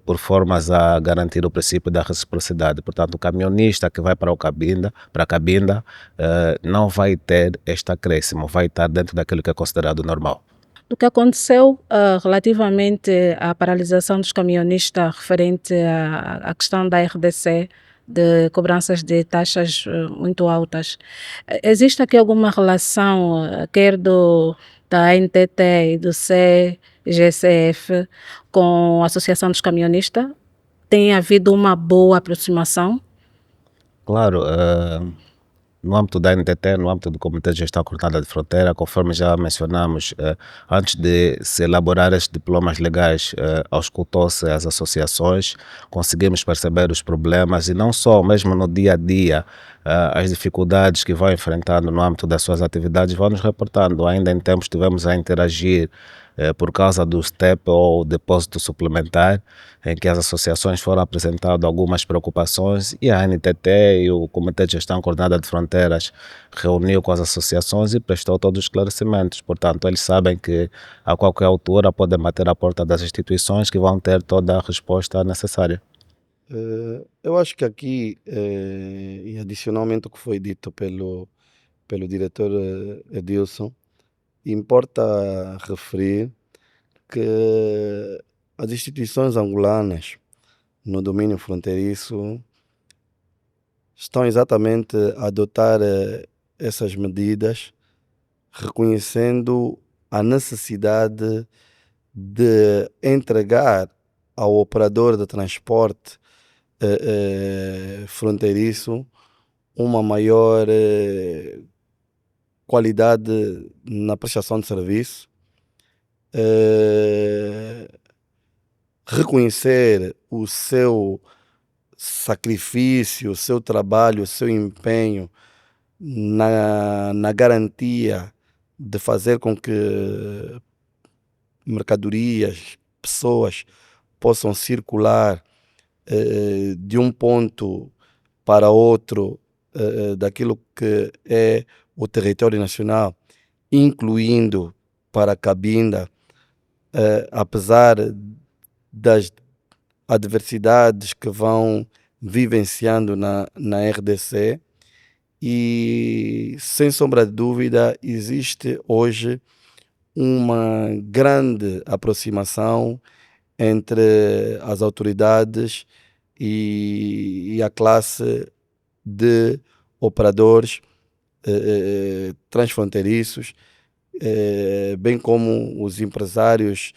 por formas a garantir o princípio da reciprocidade. Portanto, o caminhonista que vai para Cabinda não vai ter este acréscimo, vai estar dentro daquilo que é considerado normal. Do que aconteceu relativamente à paralisação dos caminhonistas referente à questão da RDC, de cobranças de taxas muito altas. Existe aqui alguma relação, quer da ANTT e do CGCF, com a Associação dos Caminhonistas? Tem havido uma boa aproximação? Claro, no âmbito da NTT, no âmbito do Comitê de Gestão Coordenada de Fronteira, conforme já mencionamos, antes de se elaborar estes diplomas legais, auscultou-se as associações, conseguimos perceber os problemas e não só, mesmo no dia a dia, as dificuldades que vão enfrentando no âmbito das suas atividades vão nos reportando. Ainda em tempos estivemos a interagir por causa do STEP ou depósito suplementar, em que as associações foram apresentando algumas preocupações e a ANTT e o Comitê de Gestão Coordenada de Fronteiras reuniu com as associações e prestou todos os esclarecimentos. Portanto, eles sabem que a qualquer altura podem bater à porta das instituições que vão ter toda a resposta necessária. Eu acho que aqui, e adicionalmente o que foi dito pelo diretor Edilson, importa referir que as instituições angolanas no domínio fronteiriço estão exatamente a adotar essas medidas, reconhecendo a necessidade de entregar ao operador de transporte fronteiriço uma maior qualidade na prestação de serviço, reconhecer o seu sacrifício, o seu trabalho, o seu empenho na garantia de fazer com que mercadorias, pessoas possam circular de um ponto para outro daquilo que é o território nacional, incluindo para Cabinda, apesar das adversidades que vão vivenciando na RDC, e sem sombra de dúvida existe hoje uma grande aproximação entre as autoridades e a classe de operadores transfronteiriços, bem como os empresários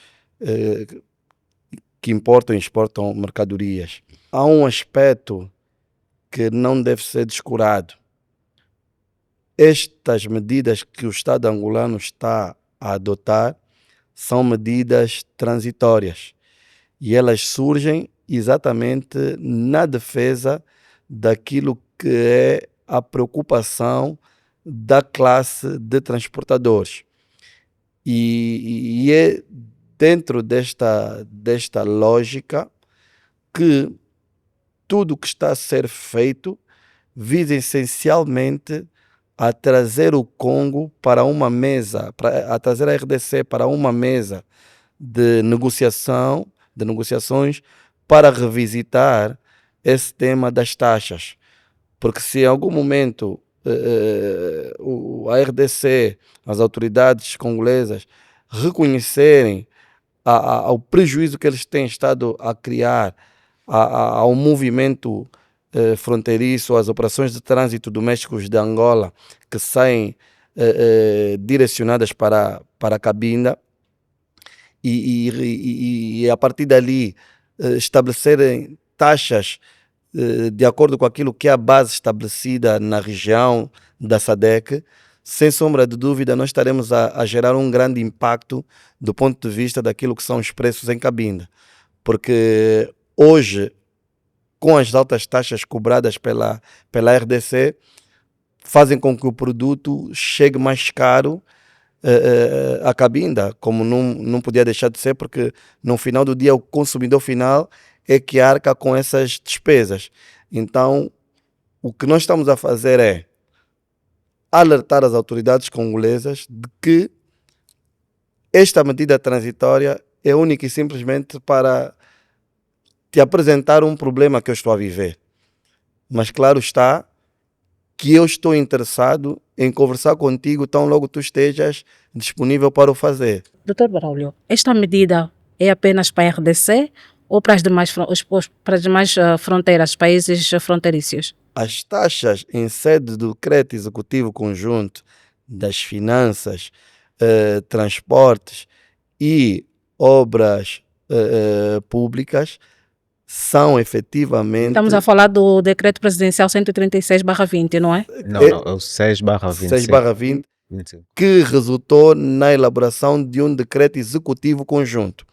que importam e exportam mercadorias. Há um aspecto que não deve ser descurado. Estas medidas que o Estado angolano está a adotar são medidas transitórias e elas surgem exatamente na defesa daquilo que é a preocupação da classe de transportadores. E é dentro desta lógica que tudo o que está a ser feito visa essencialmente a trazer o Congo para uma mesa, a trazer a RDC para uma mesa de negociações para revisitar esse tema das taxas. Porque se em algum momento a RDC, as autoridades congolesas, reconhecerem ao prejuízo que eles têm estado a criar ao movimento fronteiriço, às operações de trânsito domésticos de Angola que saem direcionadas para a Cabinda, e a partir dali estabelecerem taxas de acordo com aquilo que é a base estabelecida na região da SADC, sem sombra de dúvida nós estaremos a gerar um grande impacto do ponto de vista daquilo que são os preços em Cabinda. Porque hoje, com as altas taxas cobradas pela RDC, fazem com que o produto chegue mais caro a Cabinda, como não podia deixar de ser, porque no final do dia o consumidor final é que arca com essas despesas. Então, o que nós estamos a fazer é alertar as autoridades congolesas de que esta medida transitória é única e simplesmente para te apresentar um problema que eu estou a viver. Mas claro está que eu estou interessado em conversar contigo tão logo tu estejas disponível para o fazer. Dr. Braulio, esta medida é apenas para a RDC ou para as demais fronteiras, países fronteiriços? As taxas em sede do Decreto Executivo Conjunto das Finanças, Transportes e Obras Públicas são efetivamente... Estamos a falar do Decreto Presidencial 136/20, não é? Não, é o 6/25. 6/20, que resultou na elaboração de um Decreto Executivo Conjunto.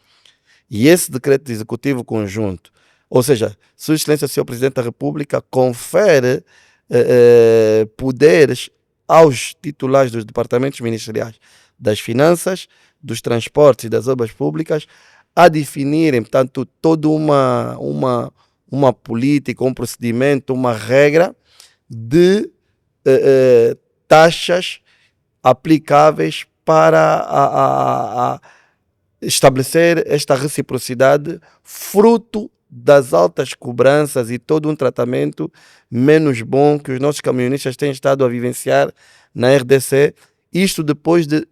E esse Decreto Executivo Conjunto, ou seja, Sua Excelência, Sr. Presidente da República, confere poderes aos titulares dos departamentos ministeriais das Finanças, dos Transportes e das Obras Públicas a definirem, portanto, toda uma política, um procedimento, uma regra de taxas aplicáveis para estabelecer esta reciprocidade, fruto das altas cobranças e todo um tratamento menos bom que os nossos caminhonistas têm estado a vivenciar na RDC, isto depois de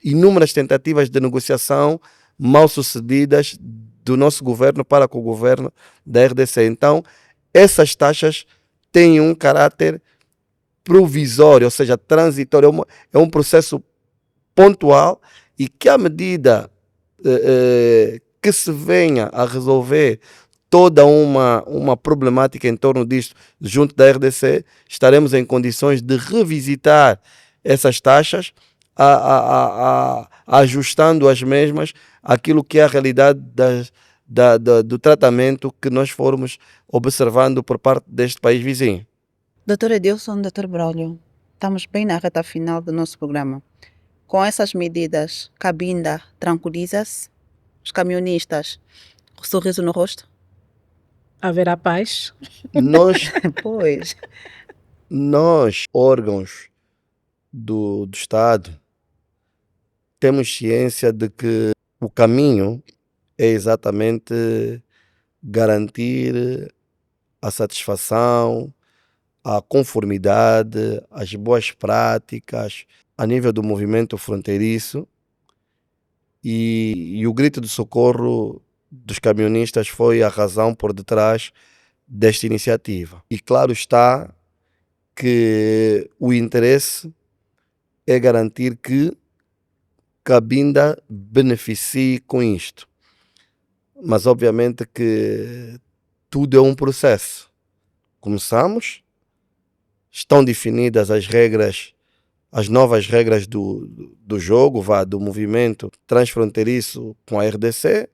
inúmeras tentativas de negociação mal sucedidas do nosso governo para com o governo da RDC. Então, essas taxas têm um caráter provisório, ou seja, transitório, é um processo pontual, e que à medida que se venha a resolver toda uma problemática em torno disto junto da RDC, estaremos em condições de revisitar essas taxas, ajustando as mesmas àquilo que é a realidade do tratamento que nós formos observando por parte deste país vizinho. Doutor Edilson, doutor Braulio, estamos bem na reta final do nosso programa. Com essas medidas, Cabinda tranquiliza-se, os camionistas, o sorriso no rosto? Haverá paz? Pois. Nós, órgãos do Estado, temos ciência de que o caminho é exatamente garantir a satisfação, a conformidade, as boas práticas a nível do movimento fronteiriço, e o grito de socorro dos camionistas foi a razão por detrás desta iniciativa. E claro está que o interesse é garantir que Cabinda beneficie com isto. Mas obviamente que tudo é um processo. Começamos, estão definidas as regras, as novas regras do jogo, do movimento transfronteiriço com a RDC.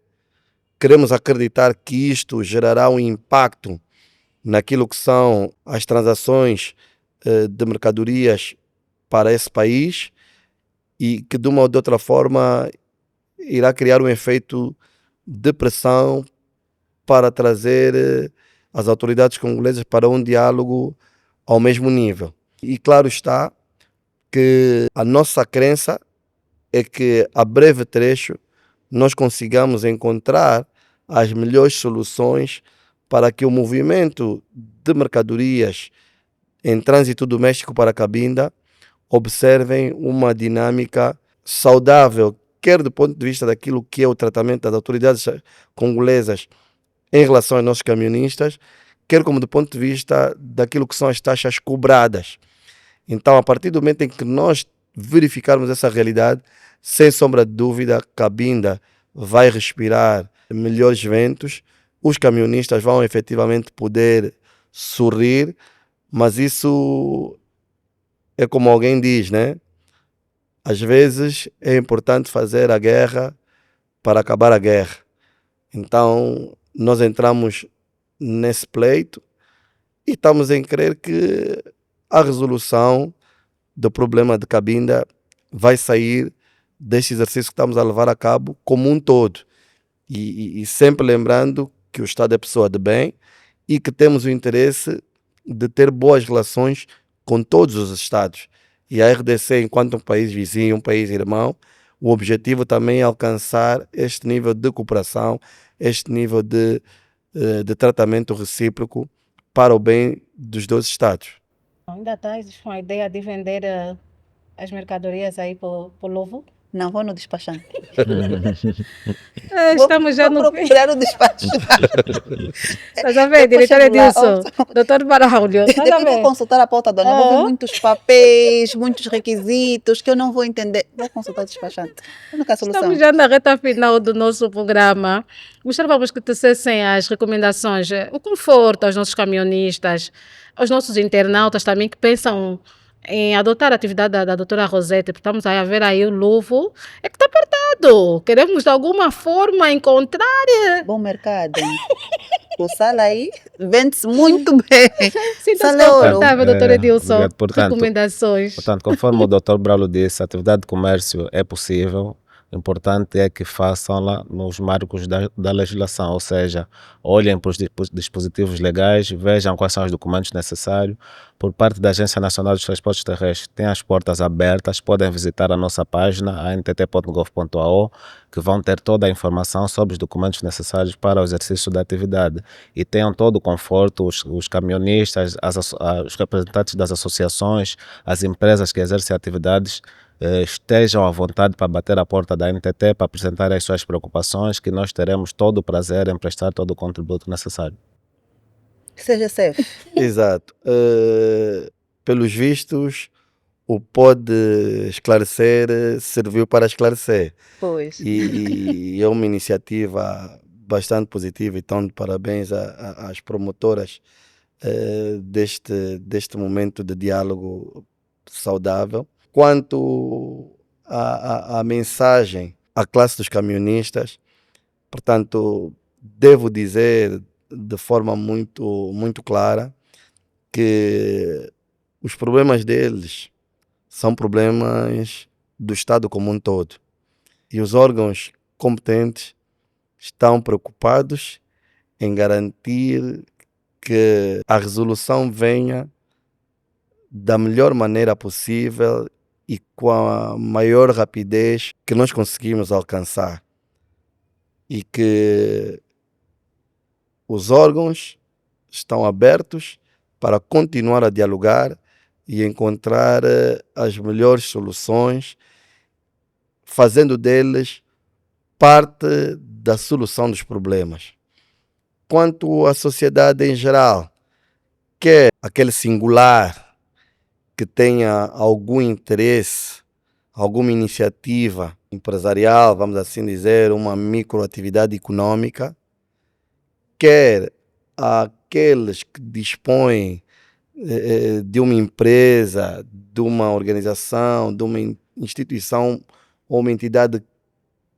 Queremos acreditar que isto gerará um impacto naquilo que são as transações de mercadorias para esse país, e que de uma ou de outra forma irá criar um efeito de pressão para trazer as autoridades congolesas para um diálogo ao mesmo nível. E claro está que a nossa crença é que a breve trecho nós consigamos encontrar as melhores soluções para que o movimento de mercadorias em trânsito doméstico para Cabinda observem uma dinâmica saudável, quer do ponto de vista daquilo que é o tratamento das autoridades congolesas em relação aos nossos camionistas, quer como do ponto de vista daquilo que são as taxas cobradas. Então, a partir do momento em que nós verificarmos essa realidade, sem sombra de dúvida, Cabinda vai respirar melhores ventos, os camionistas vão efetivamente poder sorrir, mas isso é como alguém diz, né? Às vezes é importante fazer a guerra para acabar a guerra. Então, nós entramos nesse pleito e estamos em crer que a resolução do problema de Cabinda vai sair deste exercício que estamos a levar a cabo como um todo. E sempre lembrando que o Estado é pessoa de bem e que temos o interesse de ter boas relações com todos os Estados. E a RDC, enquanto um país vizinho, um país irmão, o objetivo também é alcançar este nível de cooperação, este nível de tratamento recíproco para o bem dos dois Estados. Ainda estás com a ideia de vender as mercadorias aí por Lovo? Não, vou no despachante. Estamos já no fim. procurar o despacho. Estás a ver, Depois diretora chego lá, Edilson, doutor Baraulio, estás a Depois vou ver? consultar a pauta do ano. Vou ver Oh. muitos papéis, muitos requisitos que eu não vou entender. Vou consultar o despachante. É a única solução. Estamos já na reta final do nosso programa. Gostávamos que tecessem as recomendações, o conforto aos nossos camionistas, aos nossos internautas também que pensam em adotar a atividade da doutora Rosete, porque estamos aí a ver aí o Lovo, é que está apertado. Queremos de alguma forma encontrar. Bom mercado. O sala aí vende-se muito bem. Sinta-se Sala é ouro. confortável, doutora Edilson. Obrigado. Portanto, Recomendações. Portanto, conforme o Dr. Braulo disse, a atividade de comércio é possível. O importante é que façam-la nos marcos da legislação, ou seja, olhem para os dispositivos legais, vejam quais são os documentos necessários. Por parte da Agência Nacional dos Transportes Terrestres, tem as portas abertas, podem visitar a nossa página, antt.gov.ao, que vão ter toda a informação sobre os documentos necessários para o exercício da atividade. E tenham todo o conforto, os camionistas, os representantes das associações, as empresas que exercem atividades, estejam à vontade para bater a porta da NTT, para apresentar as suas preocupações, que nós teremos todo o prazer em prestar todo o contributo necessário. Seja safe. Exato. Pelos vistos, o pode esclarecer serviu para esclarecer. Pois. E é uma iniciativa bastante positiva, então de parabéns às promotoras deste momento de diálogo saudável. Quanto à mensagem à classe dos camionistas, portanto, devo dizer de forma muito clara que os problemas deles são problemas do Estado como um todo. E os órgãos competentes estão preocupados em garantir que a resolução venha da melhor maneira possível e com a maior rapidez que nós conseguimos alcançar. E que os órgãos estão abertos para continuar a dialogar e encontrar as melhores soluções, fazendo deles parte da solução dos problemas. Quanto à sociedade em geral, quer aquele singular que tenha algum interesse, alguma iniciativa empresarial, vamos assim dizer, uma microatividade econômica, quer aqueles que dispõem de uma empresa, de uma organização, de uma instituição ou uma entidade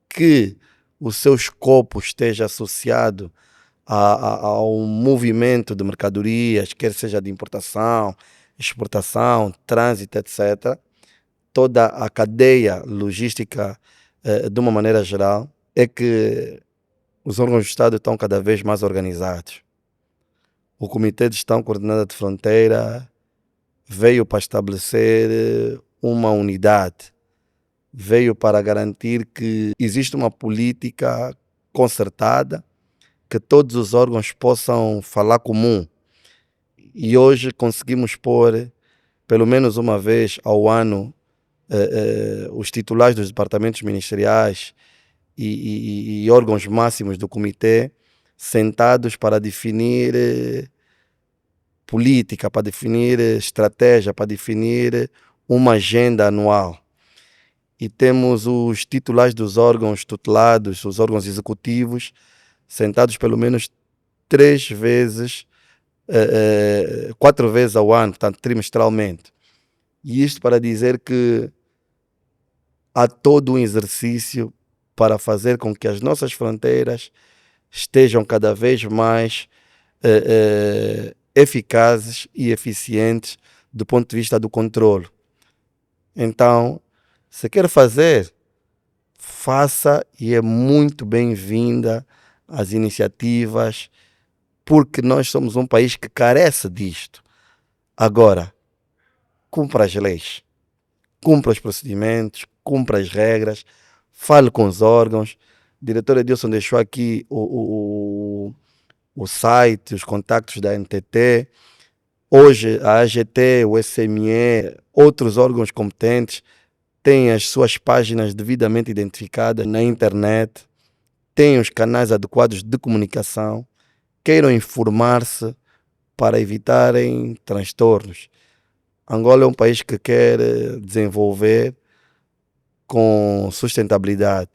que o seu escopo esteja associado a um movimento de mercadorias, quer seja de importação, exportação, trânsito, etc. Toda a cadeia logística, de uma maneira geral, é que os órgãos do Estado estão cada vez mais organizados. o Comitê de Gestão Coordenada de Fronteira veio para estabelecer uma unidade, veio para garantir que existe uma política concertada, que todos os órgãos possam falar comum. E hoje conseguimos pôr, pelo menos uma vez ao ano, os titulares dos departamentos ministeriais e órgãos máximos do comitê sentados para definir política, para definir estratégia, para definir uma agenda anual. E temos os titulares dos órgãos tutelados, os órgãos executivos, sentados pelo menos 4 vezes ao ano, portanto, trimestralmente. E isto para dizer que há todo um exercício para fazer com que as nossas fronteiras estejam cada vez mais eficazes e eficientes do ponto de vista do controlo. Então, se quer fazer, faça, e é muito bem-vinda as iniciativas, porque nós somos um país que carece disto. Agora, cumpra as leis, cumpra os procedimentos, cumpra as regras, fale com os órgãos. O diretor Edilson deixou aqui o site, os contactos da NTT. Hoje a AGT, o SME, outros órgãos competentes têm as suas páginas devidamente identificadas na internet, têm os canais adequados de comunicação, queiram informar-se para evitarem transtornos. Angola é um país que quer desenvolver com sustentabilidade.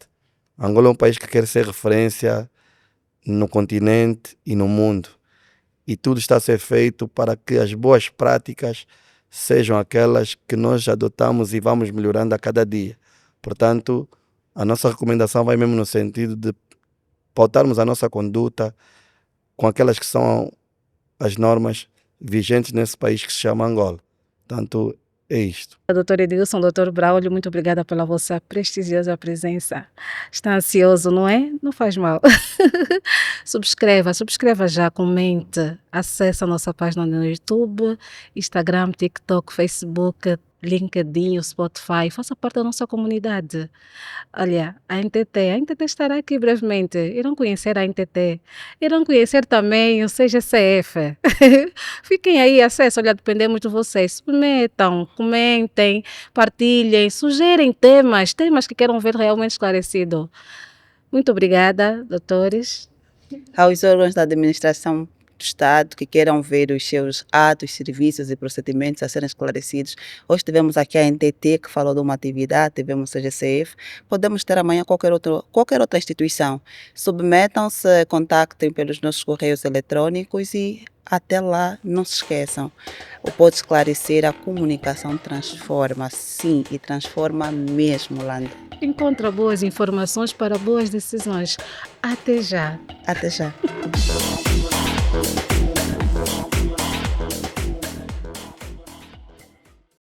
Angola é um país que quer ser referência no continente e no mundo. E tudo está a ser feito para que as boas práticas sejam aquelas que nós adotamos e vamos melhorando a cada dia. Portanto, a nossa recomendação vai mesmo no sentido de pautarmos a nossa conduta com aquelas que são as normas vigentes nesse país que se chama Angola. Portanto, é isto. Doutor Edilson, doutor Braulio, muito obrigada pela vossa prestigiosa presença. Está ansioso, não é? Não faz mal. Subscreva já, comente, acesse a nossa página no YouTube, Instagram, TikTok, Facebook, LinkedIn, Spotify, faça parte da nossa comunidade. Olha, a NTT estará aqui brevemente. Irão conhecer a NTT, irão conhecer também o CGCF. Fiquem aí, acesso, olha, dependemos de vocês. Submetam, comentem, partilhem, sugerem temas que queiram ver realmente esclarecido. Muito obrigada, doutores. Aos órgãos da administração do Estado que queiram ver os seus atos, serviços e procedimentos a serem esclarecidos. Hoje tivemos aqui a NTT que falou de uma atividade, tivemos o CGCF, podemos ter amanhã qualquer outra instituição. Submetam-se, contactem pelos nossos correios eletrônicos e até lá, não se esqueçam, o Pode Esclarecer, a comunicação transforma, sim, e transforma mesmo, Landa. Encontra boas informações para boas decisões. Até já. Até já.